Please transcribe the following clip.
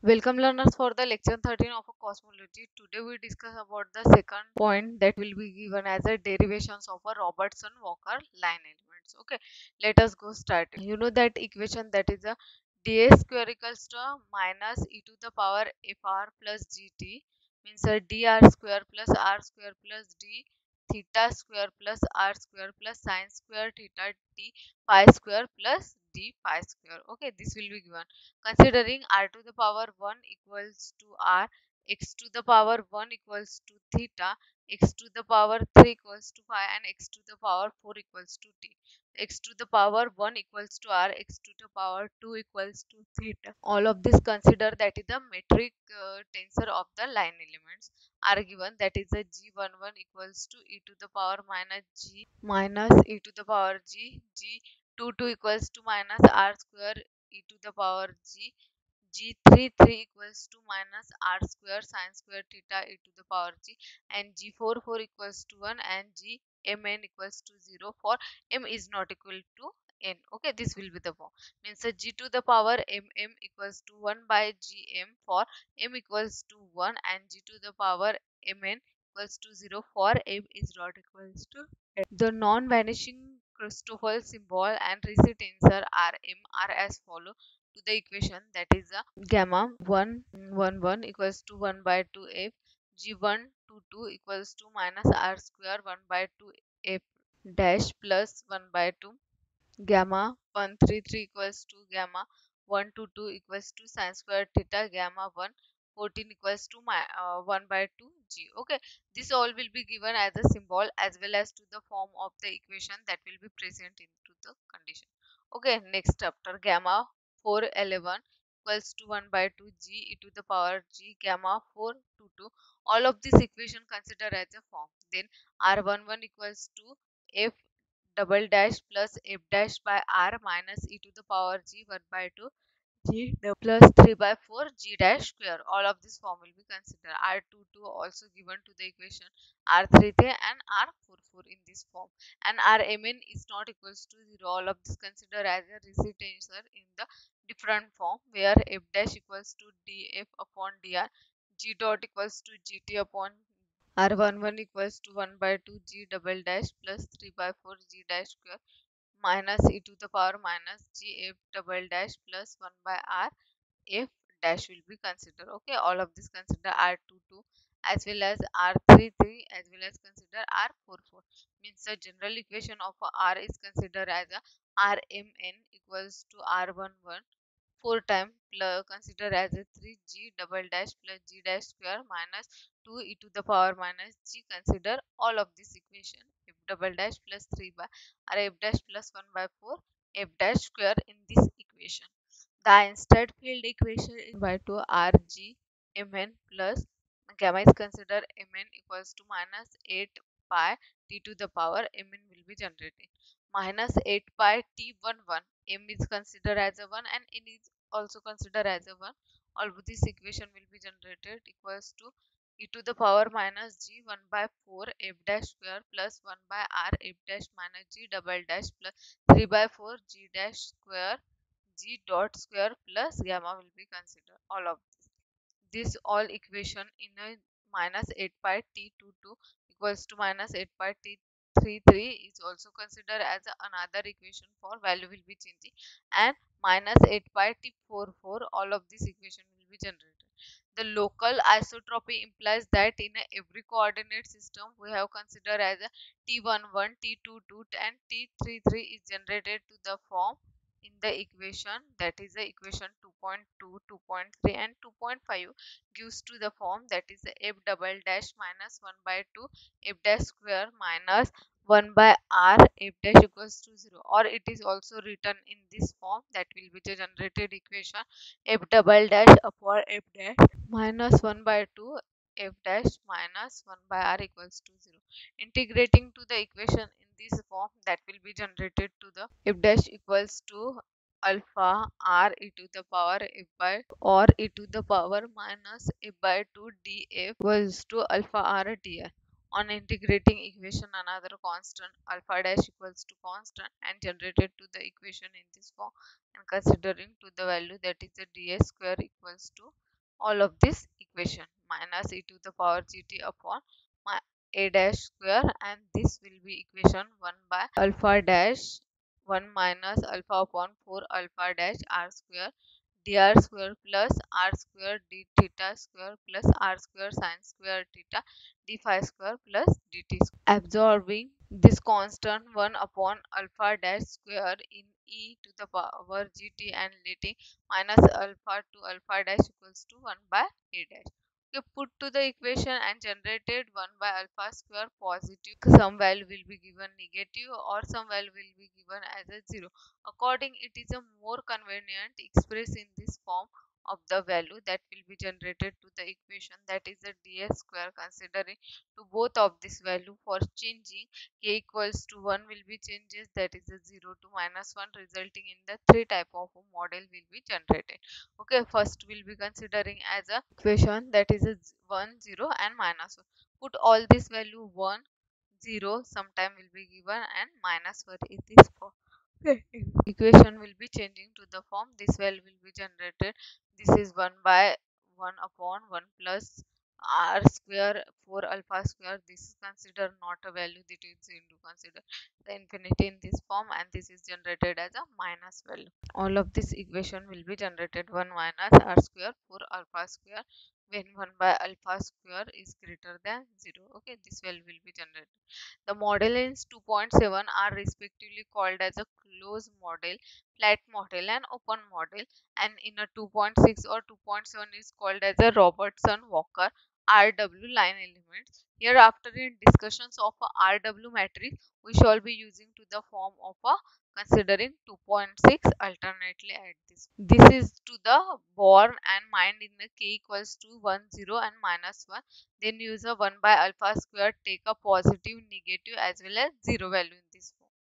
Welcome learners for the lecture 13 of cosmology. Today we discuss about the second point that will be given as a derivations of a Robertson-Walker line elements. Okay, let us go start. You know that equation, that is a dA square equals to minus e to the power fr plus gt, means a dr square plus r square plus d theta square plus r square plus sine square theta d phi square plus d phi square. Okay, this will be given considering r to the power 1 equals to r, x to the power 1 equals to theta, x to the power 3 equals to phi, and x to the power 4 equals to t. X to the power 1 equals to r, x to the power 2 equals to theta. All of this consider that is the metric tensor of the line elements are given, that is a g11 equals to e to the power minus g minus e to the power g22 equals to minus r square e to the power g33 equals to minus r square sine square theta e to the power g, and g44 equals to 1, and gmn equals to 0 for m is not equal to n. Okay, this will be the form, means g to the power mm equals to 1 by gm for m equals to 1, and g to the power mn equals to 0 for m is not equals to n. The non-vanishing Christoffel symbol and recit tensor Rm are as follow to the equation, that is a gamma 1 1 1 equals to 1 by 2 f g1 2 2 equals to minus r square 1 by 2 f dash plus 1 by 2 gamma 133 equals to gamma 122 equals to sine square theta gamma 114 equals to 1 by 2 g. Okay, this all will be given as a symbol as well as to the form of the equation that will be present into the condition. Okay, next chapter, gamma 411 equals to 1 by 2 g e to the power g gamma 422. All of this equation consider as a form. Then r11 equals to f double dash plus f dash by r minus e to the power g 1 by 2 g plus 3 by 4 g dash square. All of this form will be considered. R22 also given to the equation R33 and R44 in this form, and Rmn is not equals to 0. All of this considered as a recit tensor in the different form, where f dash equals to df upon dr, g dot equals to gt upon R11 equals to 1 by 2 g double dash plus 3 by 4 g dash square minus e to the power minus g f double dash plus 1 by r f dash will be considered. Okay, all of this consider R22 as well as R33 as well as consider R44. Means the general equation of a R is considered as a Rmn equals to R11 4 time plus consider as a 3g double dash plus g dash square minus 2 e to the power minus g. Consider all of this equation f double dash plus 3 by r f dash plus 1 by 4 f dash square in this equation. The Einstein field equation is by 2 rg mn plus gamma is considered mn equals to minus 8 pi t to the power mn will be generated minus 8 pi t11. M is considered as a 1 and n is also considered as a 1. All of this equation will be generated equals to e to the power minus g 1 by 4 f dash square plus 1 by r f dash minus g double dash plus 3 by 4 g dash square g dot square plus gamma will be considered. All of this all equation in a minus 8 pi t22 equals to minus 8 pi t33 is also considered as another equation for value will be changing, and minus 8 pi t44. All of this equation will be generated. The local isotropy implies that in every coordinate system we have considered as a t11 t22 and t33 is generated to the form in the equation, that is the equation 2.2 2.3 and 2.5 gives to the form, that is the f double dash minus 1 by 2 f dash square minus 1 by r f dash equals to 0, or it is also written in this form, that will be the generated equation f double dash upon f dash minus 1 by 2 f dash minus 1 by r equals to 0. Integrating to the equation in this form, that will be generated to the f dash equals to alpha r e to the power f by or e to the power minus f by 2 df equals to alpha r dr. On integrating equation, another constant alpha dash equals to constant and generated to the equation in this form, and considering to the value, that is the ds square equals to all of this equation minus e to the power gt upon my a dash square, and this will be equation 1 by alpha dash 1 minus alpha upon 4 alpha dash r square dr square plus r square d theta square plus r square sine square theta d phi square plus dt square. Absorbing this constant 1 upon alpha dash square in e to the power gt and letting minus alpha to alpha dash equals to 1 by a dash. Okay, put to the equation and generated 1 by alpha square positive. Some value will be given negative or some value will be given as a 0. According, it is a more convenient express in this form of the value that will be generated to the equation, that is the ds square, considering to both of this value for changing k equals to 1 will be changes, that is a 0 to -1, resulting in the three type of model will be generated. Okay, first we'll be considering as a equation that is a 1 0 and -1. Put all this value 1 0 sometime will be given and -1 is this form. Okay. Equation will be changing to the form, this value will be generated, this is 1 by 1 upon 1 plus r square 4 alpha square, this is considered not a value, that is going to consider the infinity in this form, and this is generated as a minus value. All of this equation will be generated 1 minus r square 4 alpha square when 1 by alpha square is greater than 0. Okay, this value will be generated. The models 2.7 are respectively called as a closed model, flat model and open model, and in a 2.6 or 2.7 is called as a Robertson-Walker RW line elements. Hereafter, in discussions of a RW matrix, we shall be using to the form of a considering 2.6 alternately at this. This is to the born and mind in the k equals to 1 0 and -1. Then use a 1 by alpha square, take a positive, negative as well as 0 value in this form.